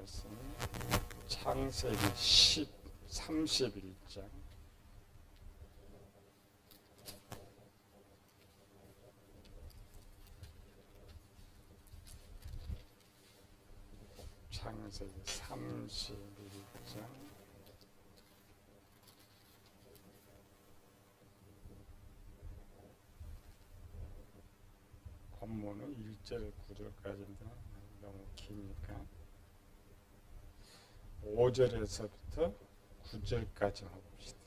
말씀 창세기 31장 창세기 31장 본문은 1절 9절까지인데 너무 기니까 5절에서부터 9절까지 해봅시다.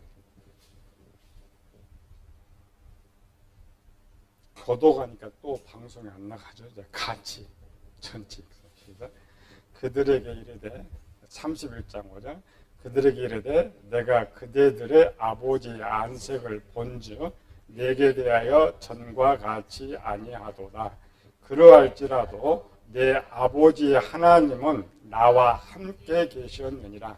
교도가니까 또 방송에 안 나가죠. 이제 같이 전체 읽습니다. 그들에게 이르되 31장 5절 그들에게 이르되 내가 그대들의 아버지의 안색을 본즉 내게 대하여 전과 같이 아니하도다. 그러할지라도 내 아버지의 하나님은 나와 함께 계셨느니라.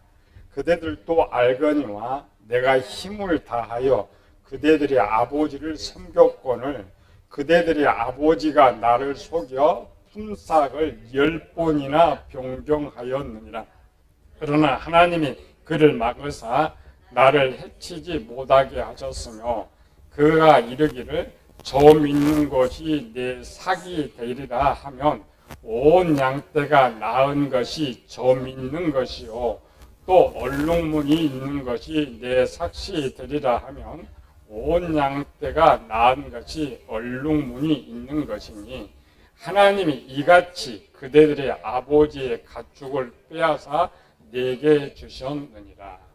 그대들도 알거니와 내가 힘을 다하여 그대들의 아버지를 섬겼거늘 그대들의 아버지가 나를 속여 품삯을 10번이나 변경하였느니라. 그러나 하나님이 그를 막으사 나를 해치지 못하게 하셨으며 그가 이르기를 저 믿는 것이 내 삭이 되리라 하면 온 양떼가 낳은 것이 저 믿는 것이요 또 얼룩무늬 있는 것이 내 삭이 되리라 하면 온 양떼가 낳은 것이 얼룩무늬 있는 것이니 하나님이 이같이 그대들의 아버지의 가축을 빼앗아 내게 주셨느니라.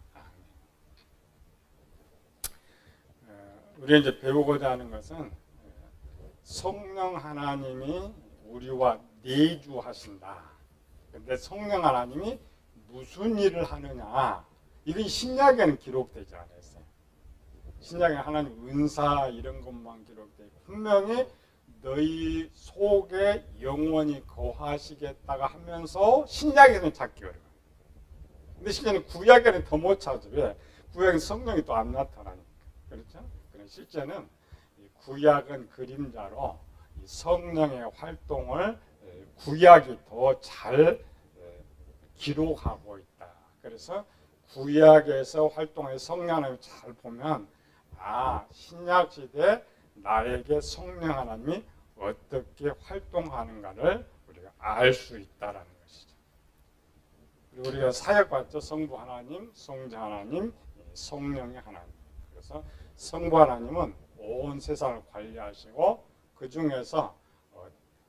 우리가 이제 배우고자 하는 것은 성령 하나님이 우리와 내주하신다. 그런데 성령 하나님이 무슨 일을 하느냐? 이건 신약에는 기록되지 않았어요. 신약에 하나님 은사 이런 것만 기록되고 분명히 너희 속에 영원히 거하시겠다가 하면서 신약에는 찾기 어려워요. 근데 실제는 구약에는 더 못 찾아요. 왜? 구약은 성령이 또 안 나타나니까. 그렇죠? 실제는 구약은 그림자로 성령의 활동을 구약이 더 잘 기록하고 있다. 그래서 구약에서 활동의 성령 하나님을 잘 보면 신약 시대 나에게 성령 하나님이 어떻게 활동하는가를 우리가 알 수 있다라는 것이죠. 그리고 우리가 사역 봤죠. 성부 하나님, 성자 하나님, 성령의 하나님. 그래서 성부 하나님은 온 세상을 관리하시고 그 중에서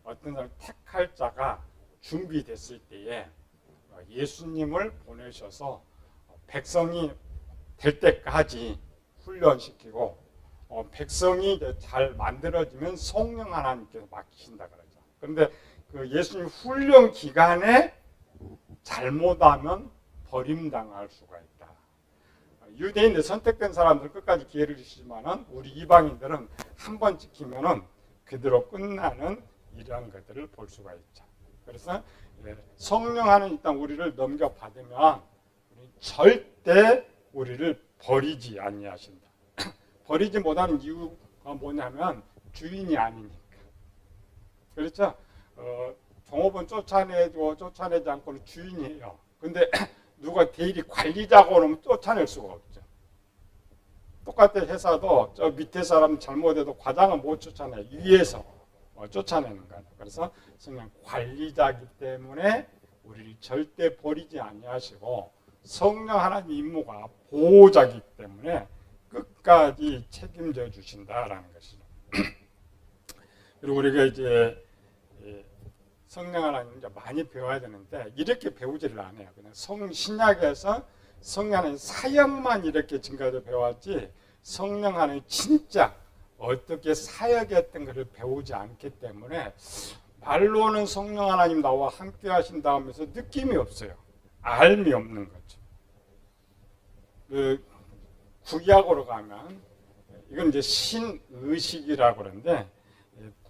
어떤 사람을 택할 자가 준비됐을 때에 예수님을 보내셔서 백성이 될 때까지 훈련시키고 백성이 잘 만들어지면 성령 하나님께서 맡기신다 그러죠. 그런데 그 예수님 훈련 기간에 잘못하면 버림당할 수가 있다. 유대인들 선택된 사람들 끝까지 기회를 주시지만은 우리 이방인들은 한 번 지키면은 그대로 끝나는 이러한 것들을 볼 수가 있죠. 그래서 성령 하나님 일단 우리를 넘겨받으면 절대 우리를 버리지 아니하신다. 버리지 못하는 이유가 뭐냐면 주인이 아니니까. 그렇죠? 종업원 쫓아내지 않고는 주인이에요. 근데 누가 대리 관리자고 그러면 쫓아낼 수가 없죠. 똑같은 회사도 저 밑에 사람 잘못해도 과장은 못 쫓아내요. 위에서 쫓아내는 거예요. 그래서 성령 관리자이기 때문에 우리를 절대 버리지 아니하시고 성령 하나님 임무가 보호자이기 때문에 끝까지 책임져 주신다라는 것이죠. 그리고 우리가 이제 성령 하나님 이제 많이 배워야 되는데 이렇게 배우지를 않아요. 그냥 신약에서 성령 하나님 사역만 이렇게 지금까지 배웠지 성령 하나님 진짜 어떻게 사역했던 것을 배우지 않기 때문에 말로는 성령 하나님 나와 함께 하신다 하면서 느낌이 없어요. 알미 없는 거죠. 그 구약으로 가면 이건 이제 신의식이라고 그러는데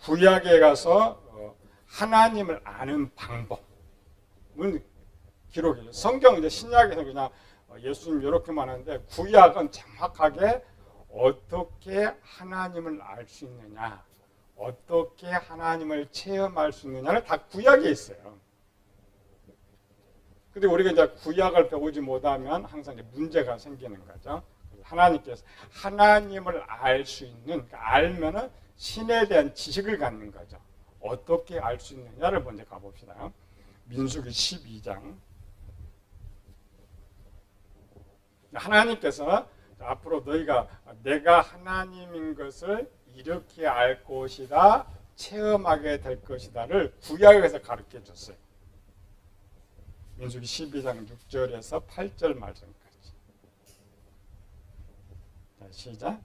구약에 가서 하나님을 아는 방법은 기록이죠. 성경 이제 신약에서 그냥 예수님 이렇게만 하는데 구약은 정확하게 어떻게 하나님을 알 수 있느냐, 어떻게 하나님을 체험할 수 있느냐는 다 구약에 있어요. 근데 우리가 이제 구약을 배우지 못하면 항상 이제 문제가 생기는 거죠. 하나님께서 하나님을 알 수 있는, 그러니까 알면은 신에 대한 지식을 갖는 거죠. 어떻게 알 수 있느냐를 먼저 가봅시다. 민수기 12장. 하나님께서 앞으로 너희가 내가 하나님인 것을 이렇게 알 것이다, 체험하게 될 것이다를 구약에서 가르쳐 줬어요. 민수기 12장 6절에서 8절 말씀까지. 자, 시작.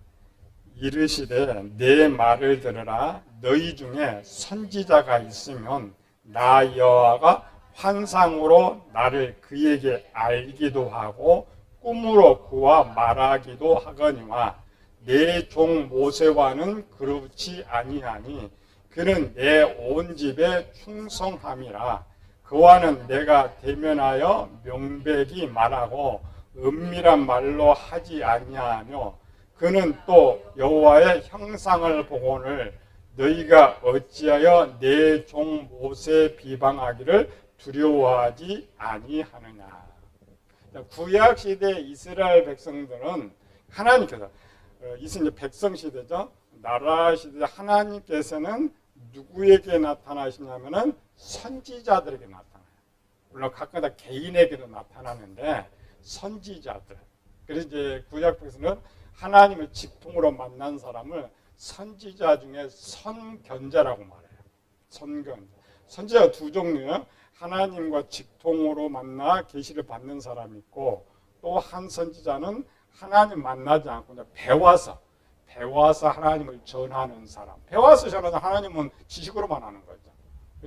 이르시되 내 말을 들으라. 너희 중에 선지자가 있으면 나 여호와가 환상으로 나를 그에게 알기도 하고 꿈으로 그와 말하기도 하거니와 내 종 모세와는 그렇지 아니하니 그는 내 온 집에 충성함이라. 그와는 내가 대면하여 명백히 말하고 은밀한 말로 하지 아니하며 그는 또 여호와의 형상을 보거늘 너희가 어찌하여 내 종 모세 비방하기를 두려워하지 아니하느냐. 구약 시대 이스라엘 백성들은 하나님께서 이제 백성 시대죠. 나라 시대 하나님께서는 누구에게 나타나시냐면은 선지자들에게 나타나요. 물론 각각 개인에게도 나타나는데 선지자들. 그래서 이제 구약 백성은 하나님을 직통으로 만난 사람을 선지자 중에 선견자라고 말해요. 선견자. 선지자가 두 종류예요. 하나님과 직통으로 만나 계시를 받는 사람이 있고 또 한 선지자는 하나님 만나지 않고 그냥 배워서 하나님을 전하는 사람. 배워서 전하는 하나님은 지식으로만 하는 거죠.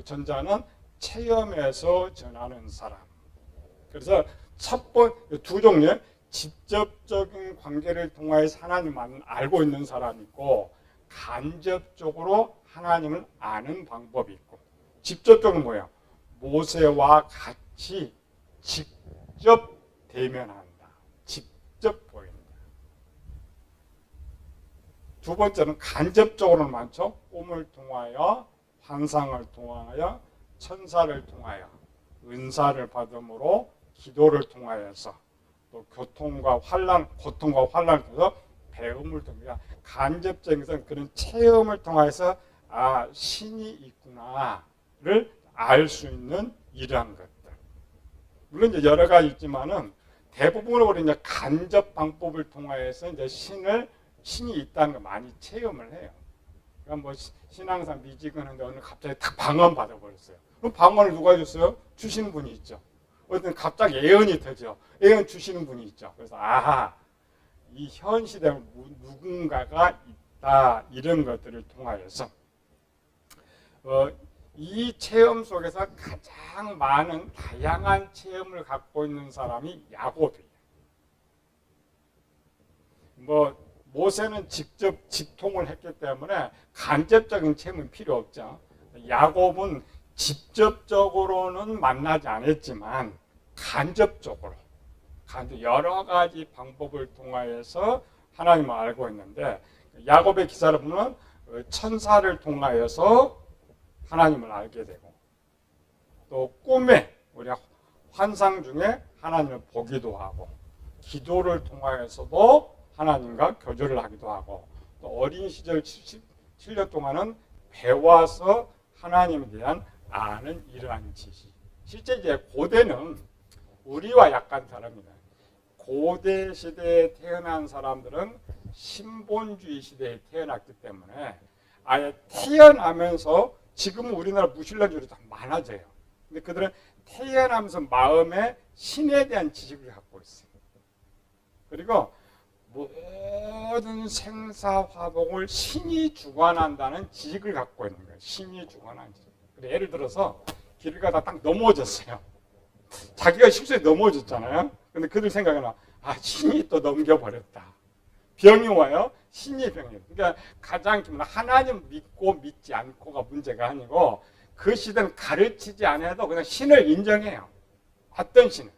전자는 체험해서 전하는 사람. 그래서 두 종류, 직접적인 관계를 통해서 하나님만 알고 있는 사람이 있고 간접적으로 하나님을 아는 방법이 있고. 직접적으로 뭐예요? 모세와 같이 직접 대면한다. 직접 보인다. 두 번째는 간접적으로는 많죠. 꿈을 통하여, 환상을 통하여, 천사를 통하여, 은사를 받음으로, 기도를 통하여서, 또 고통과 환란 통해서 배움을 통해 간접적인 것은 그런 체험을 통해서 아 신이 있구나를 알 수 있는 이러한 것들. 물론 이제 여러 가지 있지만은 대부분으로 우리 이제 간접 방법을 통해서 이제 신이 있다는 걸 많이 체험을 해요. 그러니까 뭐 신앙상 미지근한데 오늘 갑자기 딱 방언 받아버렸어요. 그럼 방언을 누가 줬어요? 주시는 분이 있죠. 어떤 갑자기 예언이 되죠. 예언 주시는 분이 있죠. 그래서 아하 이 현 시대에 누군가가 있다 이런 것들을 통하여서 이 체험 속에서 가장 많은 다양한 체험을 갖고 있는 사람이 야곱이에요. 뭐 모세는 직접 직통을 했기 때문에 간접적인 체험은 필요 없죠. 야곱은 직접적으로는 만나지 않았지만 간접적으로 여러 가지 방법을 통하여서 하나님을 알고 있는데 야곱의 기사를 보면 천사를 통하여서 하나님을 알게 되고 또 꿈에 우리가 환상 중에 하나님을 보기도 하고 기도를 통하여서도 하나님과 교제를 하기도 하고 또 어린 시절 7년 동안은 배워서 하나님에 대한 아는 이러한 지식. 실제 이제 고대는 우리와 약간 다릅니다. 고대 시대에 태어난 사람들은 신본주의 시대에 태어났기 때문에 아예 태어나면서 지금은 우리나라 무신론주의도 많아져요. 근데 그들은 태어나면서 마음에 신에 대한 지식을 갖고 있어요. 그리고 모든 생사화복을 신이 주관한다는 지식을 갖고 있는 거예요. 신이 주관하는 지식. 예를 들어서 길을 가다 딱 넘어졌어요. 자기가 실수에 넘어졌잖아요. 근데 그들 생각에는 아 신이 또 넘겨버렸다. 병이 와요. 신이 병이에요. 그러니까 가장 기본 하나님 믿고 믿지 않고가 문제가 아니고 그 시대는 가르치지 않아도 그냥 신을 인정해요. 어떤 신을.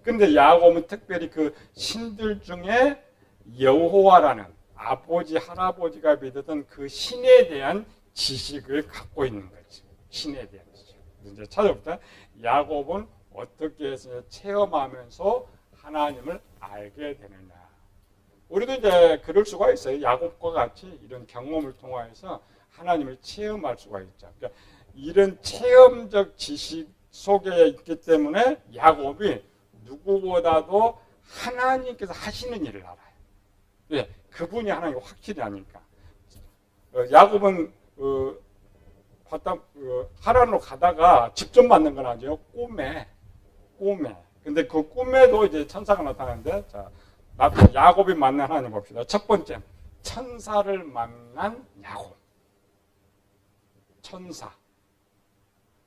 근데 야곱은 특별히 그 신들 중에 여호와라는 아버지 할아버지가 믿었던 그 신에 대한 지식을 갖고 있는 거죠. 신에 대한 지식. 이제 찾아볼까요? 야곱은 어떻게 해서 체험하면서 하나님을 알게 되느냐. 우리도 이제 그럴 수가 있어요. 야곱과 같이 이런 경험을 통해서 하나님을 체험할 수가 있죠. 그러니까 이런 체험적 지식 속에 있기 때문에 야곱이 누구보다도 하나님께서 하시는 일을 알아요. 왜? 그분이 하나님 확실히 아니까. 야곱은 하란으로 가다가 직접 만난 건 아니에요. 꿈에. 근데 그 꿈에도 이제 천사가 나타나는데, 자, 야곱이 만난 하나님 봅시다. 첫 번째, 천사를 만난 야곱. 천사.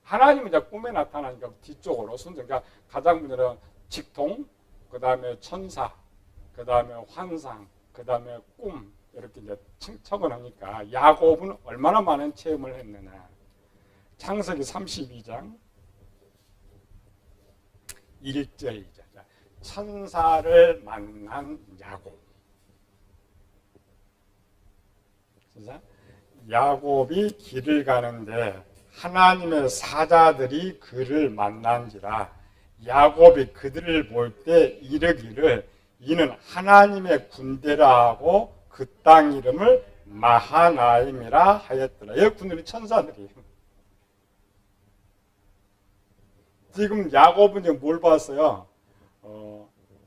하나님은 이제 꿈에 나타나니까 뒤쪽으로 순서. 그러니까 가장 먼저는 직통, 그 다음에 천사, 그 다음에 환상, 그 다음에 꿈. 이렇게 이제 척언하니까 야곱은 얼마나 많은 체험을 했느냐. 창세기 32장 1절이죠. 천사를 만난 야곱. 야곱이 길을 가는데 하나님의 사자들이 그를 만난지라. 야곱이 그들을 볼 때 이르기를 이는 하나님의 군대라 하고 그 땅 이름을 마하나임이라 하였더라. 이 군들이 천사들이에요. 지금 야곱은 지금 뭘 봤어요?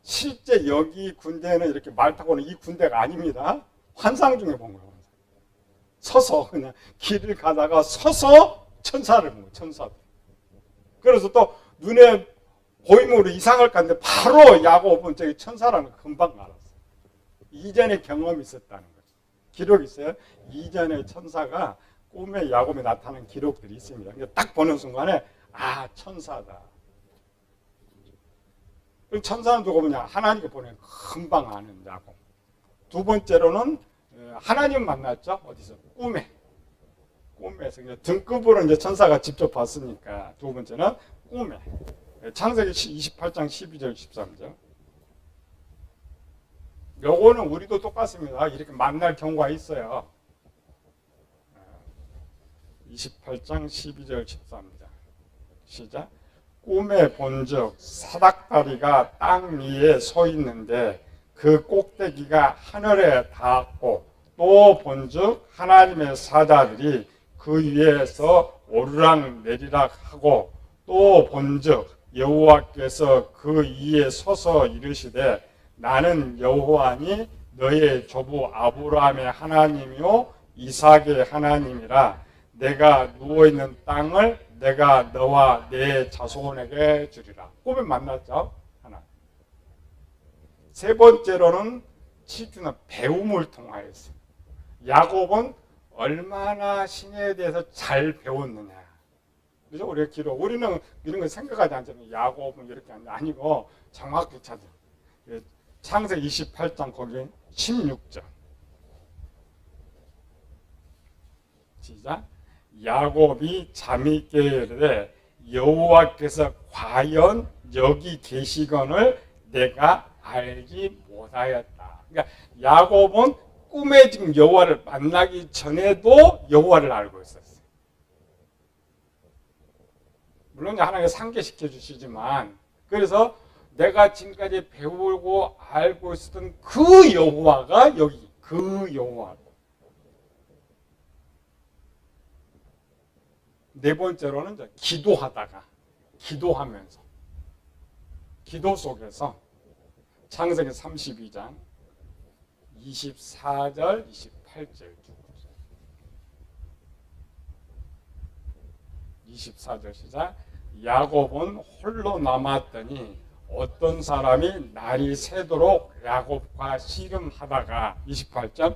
실제 여기 군대는 이렇게 말 타고 오는 이 군대가 아닙니다. 환상 중에 본 거예요. 서서 그냥 길을 가다가 서서 천사를 본 거예요. 천사들. 그래서 또 눈에 보임으로 이상을 갔는데 바로 야곱은 저기 천사라는 거 금방 알았어요. 이전에 경험이 있었다는 거죠. 기록이 있어요. 이전에 천사가 꿈에 야곱에 나타난 기록들이 있습니다. 그러니까 딱 보는 순간에 아, 천사다. 천사는 누구 보냐? 하나님께 보내 금방 아는 야곱. 두 번째로는 하나님 만났죠. 어디서? 꿈에서 등급으로 이제 천사가 직접 봤으니까. 두 번째는 꿈에. 창세기 28장 12절 13절. 요거는 우리도 똑같습니다. 이렇게 만날 경우가 있어요. 28장 12절 13절. 시작. 꿈에 본즉 사닥다리가 땅 위에 서 있는데 그 꼭대기가 하늘에 닿았고 또 본즉 하나님의 사자들이 그 위에서 오르락 내리락 하고 또 본즉 여호와께서 그 위에 서서 이르시되 나는 여호와니 너의 조부 아브라함의 하나님이요 이삭의 하나님이라. 내가 누워있는 땅을 내가 너와 내 자손에게 주리라. 꿈에 만났죠. 하나. 세 번째로는 치주는 배움을 통하였어요. 야곱은 얼마나 신에 대해서 잘 배웠느냐. 그죠? 우리가 우리는 이런 거 생각하지 않잖아요. 야곱은 이렇게 아니고 정확히 찾아. 창세기 28장 거기 16절. 시작. 야곱이 잠이 깨이르되 여호와께서 과연 여기 계시거늘 내가 알지 못하였다. 그러니까 야곱은 꿈에 지금 여호와를 만나기 전에도 여호와를 알고 있었어요. 물론 하나님께서 상기시켜 주시지만, 그래서 내가 지금까지 배우고 알고 있었던 그 여호와가 여기, 그 여호와. 네 번째로는 기도하면서, 기도 속에서 창세기 32장 24절, 28절 24절 시작. 야곱은 홀로 남았더니 어떤 사람이 날이 새도록 야곱과 씨름하다가 28절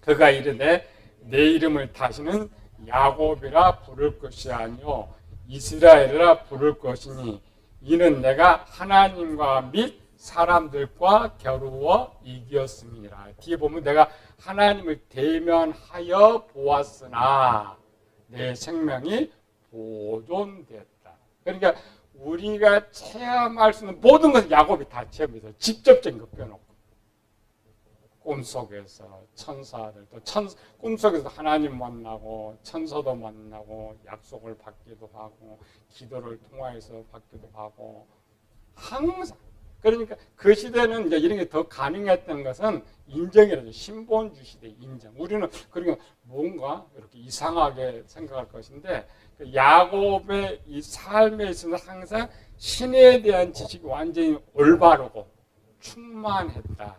그가 이르되 내 이름을 다시는 야곱이라 부를 것이 아니요 이스라엘이라 부를 것이니 이는 내가 하나님과 및 사람들과 겨루어 이겼음이라. 뒤에 보면 내가 하나님을 대면하여 보았으나 내 생명이 보존됐다. 그러니까 우리가 체험할 수 있는 모든 것을 야곱이 다 체험해서 직접적인 거 빼놓고 꿈속에서 천사들도 꿈속에서 하나님 만나고 천사도 만나고 약속을 받기도 하고 기도를 통화해서 받기도 하고 항상 그러니까 그 시대는 이제 이런 게 더 가능했던 것은 인정이라죠. 신본주 시대 인정. 우리는 그러니까 뭔가 이렇게 이상하게 생각할 것인데 야곱의 이 삶에 있어서 항상 신에 대한 지식이 완전히 올바르고 충만했다.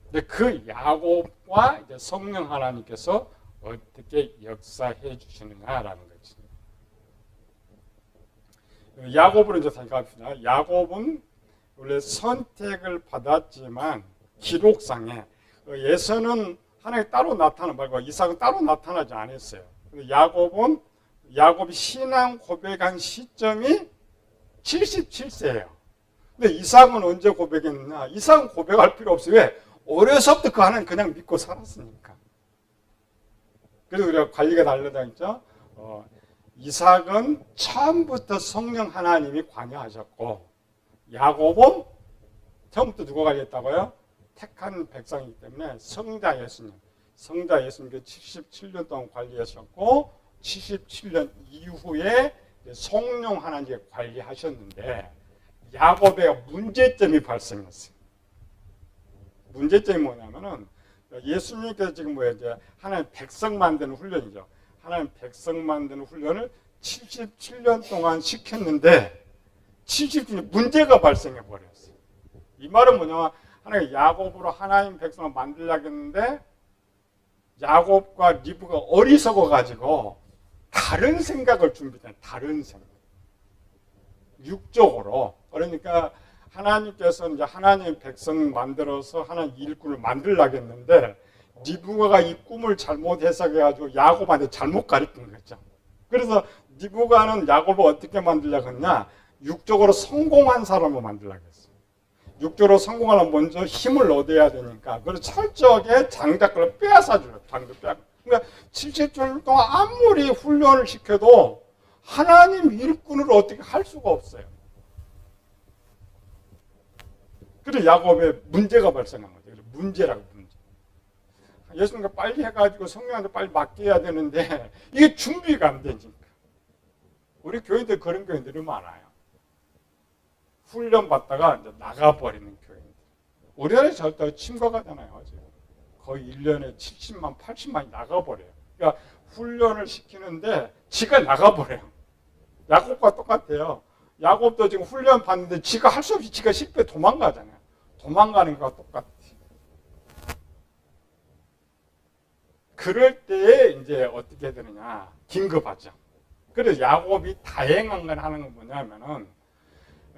근데 그 야곱과 이제 성령 하나님께서 어떻게 역사해 주시느냐라는 거지. 야곱으로 이제 생각합시다. 야곱은 원래 선택을 받았지만 기록상에 예서는 하나님 따로 나타나 말고 이삭은 따로 나타나지 않았어요. 근데 야곱이 신앙 고백한 시점이 77세예요. 근데 이삭은 언제 고백했느냐? 이삭은 고백할 필요 없어요. 왜? 어려서부터 그 하나님 그냥 믿고 살았으니까. 그래서 우리가 관리가 다르다했죠. 이삭은 처음부터 성령 하나님이 관여하셨고 야곱은 처음부터 누가 관리했다고요? 택한 백성이기 때문에 성자 예수님께 77년 동안 관리하셨고 77년 이후에 성령 하나님께 관리하셨는데 야곱의 문제점이 발생했어요. 문제점이 뭐냐면은 예수님께서 지금 이제 하나님 백성 만드는 훈련이죠. 하나님 백성 만드는 훈련을 77년 동안 시켰는데 77년 문제가 발생해 버렸어요. 이 말은 뭐냐면 하나님 야곱으로 하나님 백성을 만들려고 했는데 야곱과 리브가 어리석어 가지고 다른 생각을 준비한 다른 생각. 육적으로. 그러니까 하나님께서 이제 하나님 백성 만들어서 하나님 일꾼을 만들려고 했는데 리브가가 이 꿈을 잘못 해석해가지고 야곱한테 잘못 가르친 거죠. 그래서 리브가는 야곱을 어떻게 만들려고 했냐? 육적으로 성공한 사람을 만들려고 했어요. 육적으로 성공하려면 먼저 힘을 얻어야 되니까 그래서 철저하게 장자권을 빼앗아줘요. 그러니까 70년 동안 아무리 훈련을 시켜도 하나님 일꾼을 어떻게 할 수가 없어요. 그래서 야곱에 문제가 발생한 거죠. 문제라고 문제. 예수님과 빨리 해가지고 성령한테 빨리 맡겨야 되는데 이게 준비가 안 되니까. 우리 교인들 그런 교인들이 많아요. 훈련 받다가 이제 나가버리는 교인들. 우리나라에 절대 침과가잖아요. 거의 1년에 70만, 80만이 나가버려요. 그러니까 훈련을 시키는데 지가 나가버려요. 야곱과 똑같아요. 야곱도 지금 훈련 받는데 지가 할 수 없이 지가 실패 도망가잖아요. 도망가는 거와 똑같아요. 그럴 때에 이제 어떻게 되느냐. 긴급하죠. 그래서 야곱이 다행한 건 하는 건 뭐냐면은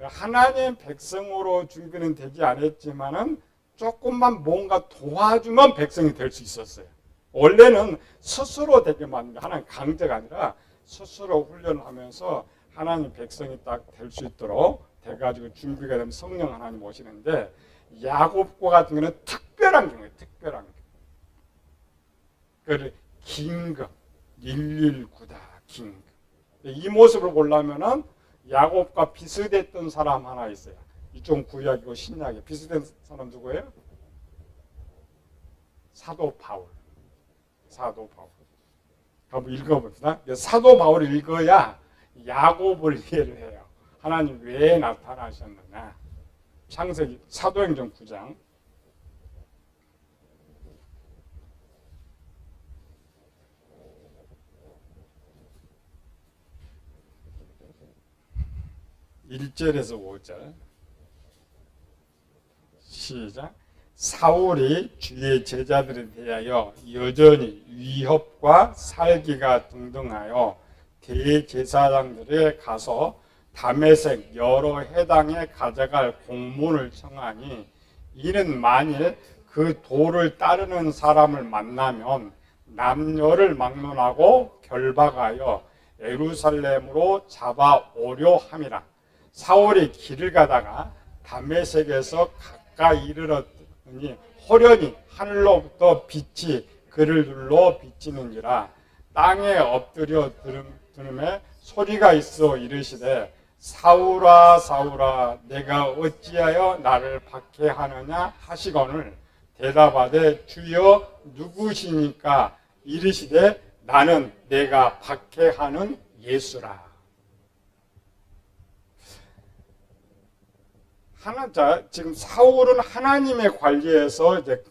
하나님 백성으로 준비는 되지 않았지만은 조금만 뭔가 도와주면 백성이 될 수 있었어요. 원래는 스스로 되게 만든 하나님 강제가 아니라 스스로 훈련을 하면서 하나님 백성이 딱 될 수 있도록 돼가지고 준비가 되면 성령 하나님 오시는데 야곱과 같은 경우는 특별한 경우예요. 특별한 경우. 그 긴급 119다. 긴급. 이 모습을 보려면은 야곱과 비슷했던 사람 하나 있어요. 이쪽 구약이고 신약이 비슷한 사람 누구예요? 사도 바울. 한번 읽어봅시다. 사도 바울을 읽어야 야곱을 이해를 해요. 하나님 왜 나타나셨느냐. 창세기 사도행전 9장 1절에서 5절 시작. 사울이 주의 제자들에 대하여 여전히 위협과 살기가 등등하여 대제사장들에 가서 다메섹 여러 해당에 가져갈 공문을 청하니 이는 만일 그 도를 따르는 사람을 만나면 남녀를 막론하고 결박하여 예루살렘으로 잡아오려 함이라. 사울이 길을 가다가 다메섹에서 가까이 이르렀더니 호련히 하늘로부터 빛이 그를 둘러 비치는지라. 땅에 엎드려 들음에 소리가 있어 이르시되 사울아 사울아 내가 어찌하여 나를 박해하느냐 하시거늘 대답하되 주여 누구시니까 이르시되 나는 내가 박해하는 예수라. 지금 사울은 하나님의 관리에서 이제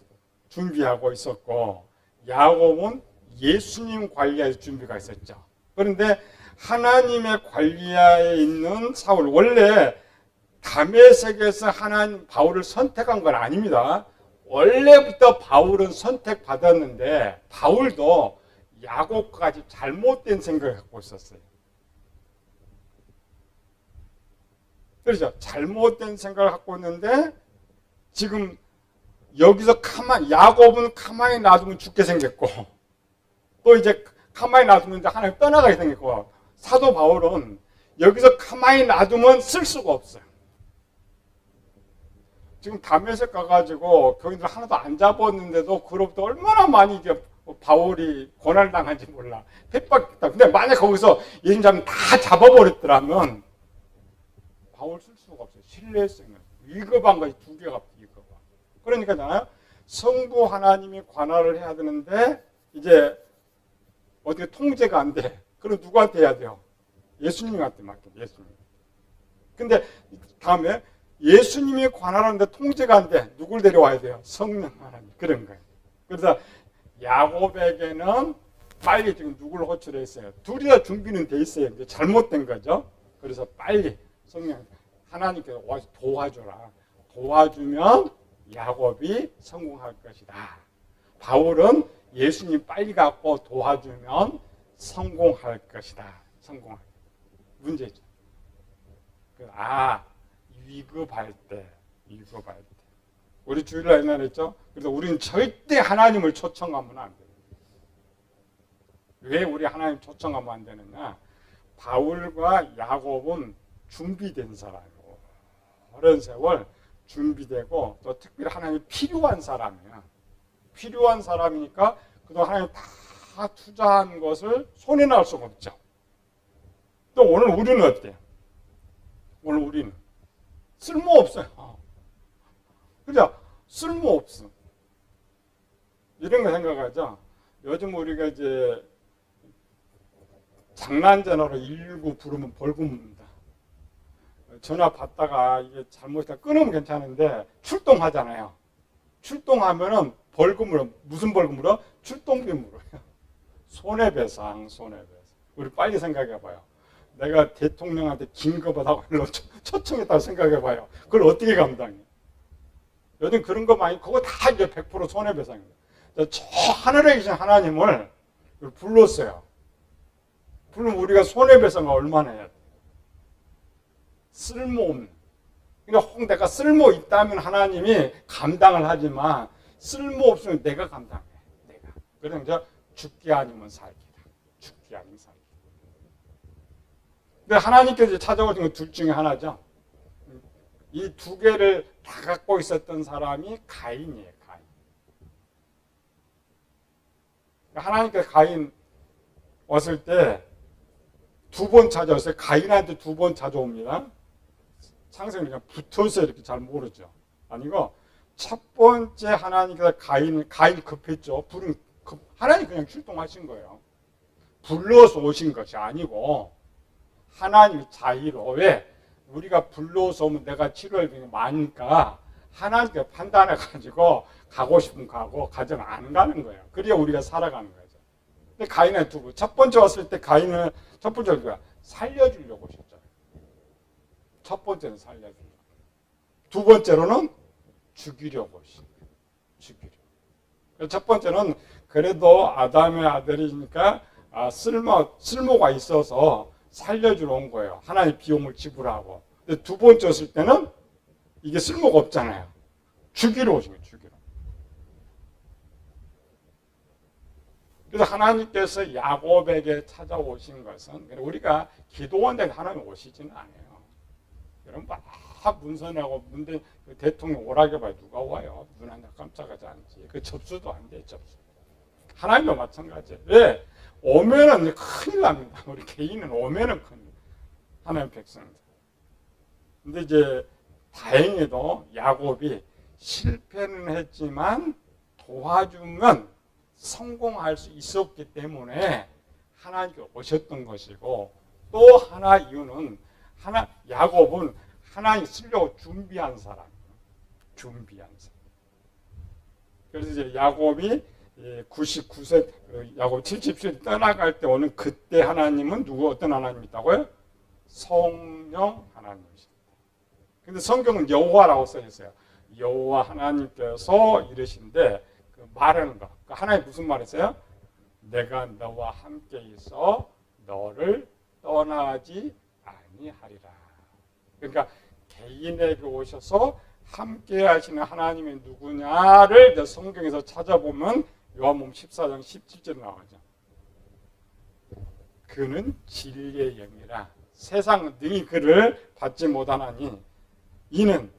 준비하고 있었고 야곱은 예수님 관리할 준비가 있었죠. 그런데 하나님의 관리하에 있는 사울, 원래 다메섹에서 하나님 바울을 선택한 건 아닙니다. 원래부터 바울은 선택받았는데 바울도 야곱까지 잘못된 생각을 갖고 있었어요. 그렇죠. 잘못된 생각을 갖고 있는데 지금 여기서 야곱은 가만히 놔두면 죽게 생겼고 또 이제 가만히 놔두면 이제 하나님 떠나가게 생겼고 사도 바울은 여기서 가만히 놔두면 쓸 수가 없어요. 지금 다메섹 가가지고 교인들 하나도 안 잡았는데도 그로부터 얼마나 많이 이제 바울이 고난을 당한지 몰라. 핍박했다. 근데 만약 거기서 예수님 다 잡아버렸더라면 바울 쓸 수가 없어요. 신뢰성은 위급한 것이 두 개가 위급한. 그러니까잖아요. 성부 하나님이 관할을 해야 되는데 이제 어떻게 통제가 안 돼. 그럼 누구한테 해야 돼요? 예수님한테 맡겨. 예수님. 근데 다음에 예수님이 관할하는데 통제가 안 돼. 누굴 데려와야 돼요? 성령 하나님. 그런 거예요. 그래서 야곱에게는 빨리 지금 누굴 호출했어요? 둘이 다 준비는 돼 있어요. 이제 잘못된 거죠. 그래서 빨리 성령 하나님께서 와서 도와줘라. 도와주면 야곱이 성공할 것이다. 바울은 예수님 빨리 갖고 도와주면 성공할 것이다. 성공할. 문제죠. 위급할 때. 우리 주일날 옛날에 했죠? 그래서 우리는 절대 하나님을 초청하면 안 돼요. 왜 우리 하나님 초청하면 안 되느냐? 바울과 야곱은 준비된 사람이고, 오랜 세월 준비되고, 또 특별히 하나님이 필요한 사람이야. 필요한 사람이니까 그동안 하나님 다 투자한 것을 손해날 수가 없죠. 또 오늘 우리는 어때요? 오늘 우리는 쓸모없어요. 그죠? 쓸모없어. 이런 거 생각하죠. 요즘 우리가 이제 장난전화로 119 부르면 벌금입니다. 전화 받다가 이게 잘못했다 끊으면 괜찮은데 출동하잖아요. 출동하면은 벌금으로, 무슨 벌금으로? 출동비 물어요. 손해배상. 우리 빨리 생각해봐요. 내가 대통령한테 긴급하다고 초청했다고 생각해봐요. 그걸 어떻게 감당해? 요즘 그런 거 많이, 그거 다 이제 100% 손해배상입니다. 저 하늘에 계신 하나님을 불렀어요. 부르면 우리가 손해배상을 얼마나 해야 돼? 쓸모없는. 그러니까 혹 내가 쓸모 있다면 하나님이 감당을 하지만 쓸모없으면 내가 감당해. 내가. 그래서 이제 죽기 아니면 살기다. 죽기 아니면 살기. 근데 하나님께서 찾아오신 건 둘 중에 하나죠. 이 두 개를 다 갖고 있었던 사람이 가인이에요. 가인. 하나님께서 가인 왔을 때 두 번 찾아왔어요. 가인한테 두 번 찾아옵니다. 창세기 그냥 붙어서 이렇게 잘 모르죠. 아니고 첫 번째 하나님께서 가인 급했죠. 하나님 그냥 출동하신 거예요. 불러서 오신 것이 아니고 하나님이 자의로. 왜? 우리가 불러서 오면 내가 치료할 병이 많으니까 하나님께 판단해가지고 가고 싶으면 가고 가정 안 가는 거예요. 그래야 우리가 살아가는 거죠. 근데 가인은 두고 첫 번째 왔을 때 가인은 첫 번째로 뭐야? 살려주려고 오셨잖아요. 첫 번째는 살려주려고. 두 번째로는 죽이려고 오신 거예요. 죽이려고. 첫 번째는 그래도 아담의 아들이니까 쓸모가 있어서 살려주러 온 거예요. 하나님 비용을 지불하고. 근데 두 번째 왔을 때는 이게 쓸모가 없잖아요. 죽이러 오신 거예요. 죽이러. 그래서 하나님께서 야곱에게 찾아오신 것은 우리가 기도원에 하나님 오시지는 않아요. 여러분 막 문선하고 대통령 오라게 봐요. 누가 와요? 눈 하나 깜짝하지 않지. 그 접수도 안 돼. 접수. 하나님도 마찬가지예요. 왜? 오면은 큰일 납니다. 우리 개인은 오면은 큰일. 하나님 백성들. 근데 이제 다행히도 야곱이 실패는 했지만 도와주면 성공할 수 있었기 때문에 하나님께 오셨던 것이고, 또 하나 이유는 야곱은 하나님 쓰려고 준비한 사람이에요. 준비한 사람. 그래서 이제 야곱이 99세, 야곱 70세 떠나갈 때 오는 그때 하나님은 어떤 하나님이 있다고요? 성령 하나님이십니다. 근데 성경은 여호와라고 써 있어요. 여호와 하나님께서 이러신데 말하는 거. 하나님 무슨 말이세요? 내가 너와 함께 있어 너를 떠나지 아니하리라. 그러니까 개인에게 오셔서 함께 하시는 하나님이 누구냐를 성경에서 찾아보면 요한복음 14장 17절에 나오죠. 그는 진리의 영이라 세상 능히 그를 받지 못하나니 이는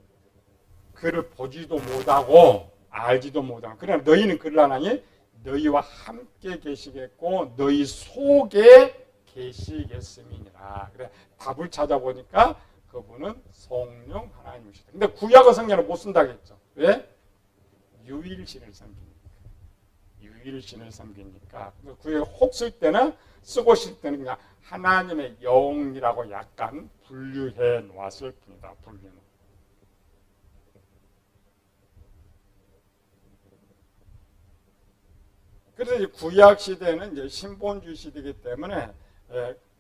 그를 보지도 못하고 알지도 못하고 그러나 너희는 그를 아나니 너희와 함께 계시겠고 너희 속에 계시겠음이니라. 그래 답을 찾아보니까 그분은 성령 하나님이시다. 근데 구약의 성경을 못 쓴다고 했죠. 왜? 유일신을 섬기니까. 유일신을 섬기니까. 구약 혹 쓸 때는 쓰고 싶을 때는 그냥 하나님의 영이라고 약간 분류해 놓았을 뿐이다. 분류는. 그래서 이제 구약 시대는 이제 신본주의 시대이기 때문에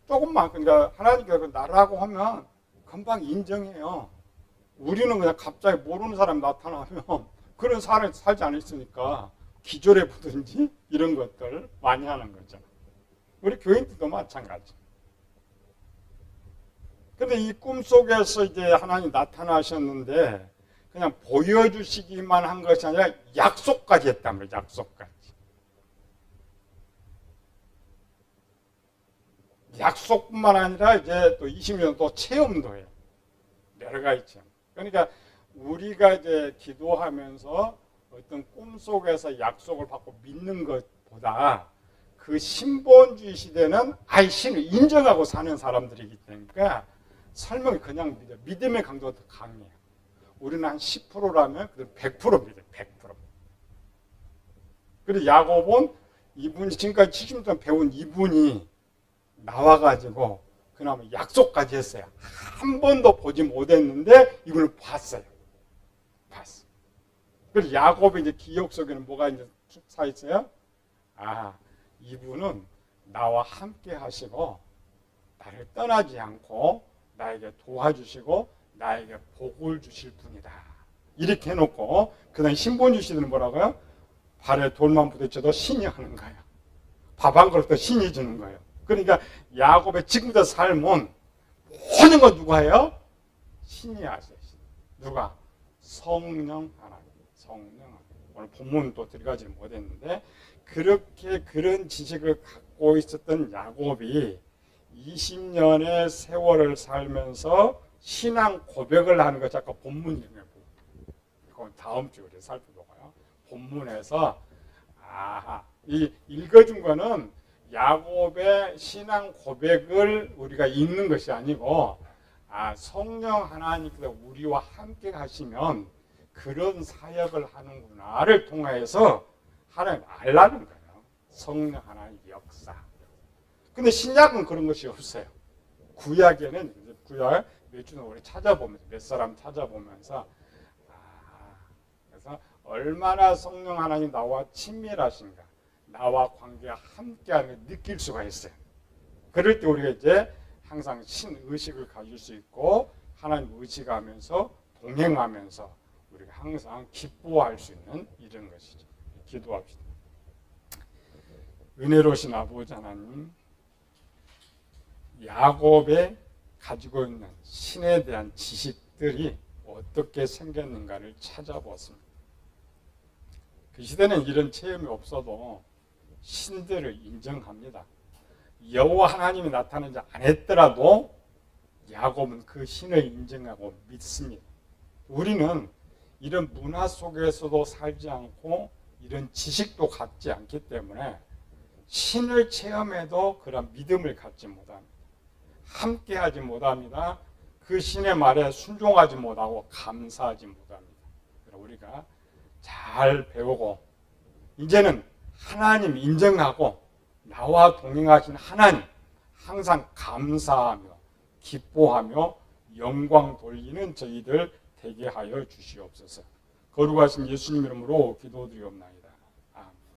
조금만 그러니까 하나님께서 나라고 하면 금방 인정해요. 우리는 그냥 갑자기 모르는 사람이 나타나면 그런 사람이 살지 않았으니까 기절해 보든지 이런 것들 많이 하는 거죠. 우리 교인들도 마찬가지. 근데 이 꿈속에서 이제 하나님 나타나셨는데 그냥 보여주시기만 한 것이 아니라 약속까지 했단 말이에요. 약속까지. 약속뿐만 아니라 이제 또 20년 또 체험도 해요. 여러 가지 체험. 그러니까 우리가 이제 기도하면서 어떤 꿈속에서 약속을 받고 믿는 것보다 그 신본주의 시대는 아예 신을 인정하고 사는 사람들이기 때문에 설명이 그냥 믿어요. 믿음의 강도가 더 강해요. 우리는 한 10%라면 100% 믿어요. 100%. 그리고 야곱은 이분이 지금까지 70년 동안 배운 이분이 나와가지고 그나마 약속까지 했어요. 한 번도 보지 못했는데 이분을 봤어요. 봤어. 그래서 야곱의 이제 기억 속에는 뭐가 이제 차 있어요? 아, 이분은 나와 함께 하시고 나를 떠나지 않고 나에게 도와주시고 나에게 복을 주실 분이다. 이렇게 해놓고 그다음 신본주의 시대는 뭐라고요? 발에 돌만 부딪혀도 신이 하는 거예요. 밥 한 그릇도 신이 주는 거예요. 그러니까 야곱의 지금부터 삶은 모든 거 누가 해요? 신이 하세요. 누가? 성령 하나님. 성령 하나님. 오늘 본문 또 들어가지 못했는데 그렇게 그런 지식을 갖고 있었던 야곱이 20년의 세월을 살면서 신앙 고백을 하는 것 잠깐 본문이에요. 그건 다음 주에 우리 살펴보고요. 본문에서 이 읽어준 거는 야곱의 신앙 고백을 우리가 읽는 것이 아니고 성령 하나님께서 우리와 함께 하시면 그런 사역을 하는구나를 통해서 하나님 알라는 거예요. 성령 하나님 역사. 근데 신약은 그런 것이 없어요. 구약에는 구약 몇 주는 우리 찾아보면서 몇 사람 찾아보면서 그래서 얼마나 성령 하나님 나와 친밀하신가. 나와 관계가 함께하는 걸 느낄 수가 있어요. 그럴 때 우리가 이제 항상 신의식을 가질 수 있고 하나님 의식하면서 동행하면서 우리가 항상 기뻐할 수 있는 이런 것이죠. 기도합시다. 은혜로우신 아버지 하나님, 야곱의 가지고 있는 신에 대한 지식들이 어떻게 생겼는가를 찾아보았습니다. 그 시대는 이런 체험이 없어도 신들을 인정합니다. 여호와 하나님이 나타나지 않았더라도 야곱은 그 신을 인정하고 믿습니다. 우리는 이런 문화 속에서도 살지 않고 이런 지식도 갖지 않기 때문에 신을 체험해도 그런 믿음을 갖지 못합니다. 함께하지 못합니다. 그 신의 말에 순종하지 못하고 감사하지 못합니다. 우리가 잘 배우고 이제는 하나님 인정하고 나와 동행하신 하나님 항상 감사하며 기뻐하며 영광 돌리는 저희들 되게 하여 주시옵소서. 거룩하신 예수님 이름으로 기도드리옵나이다.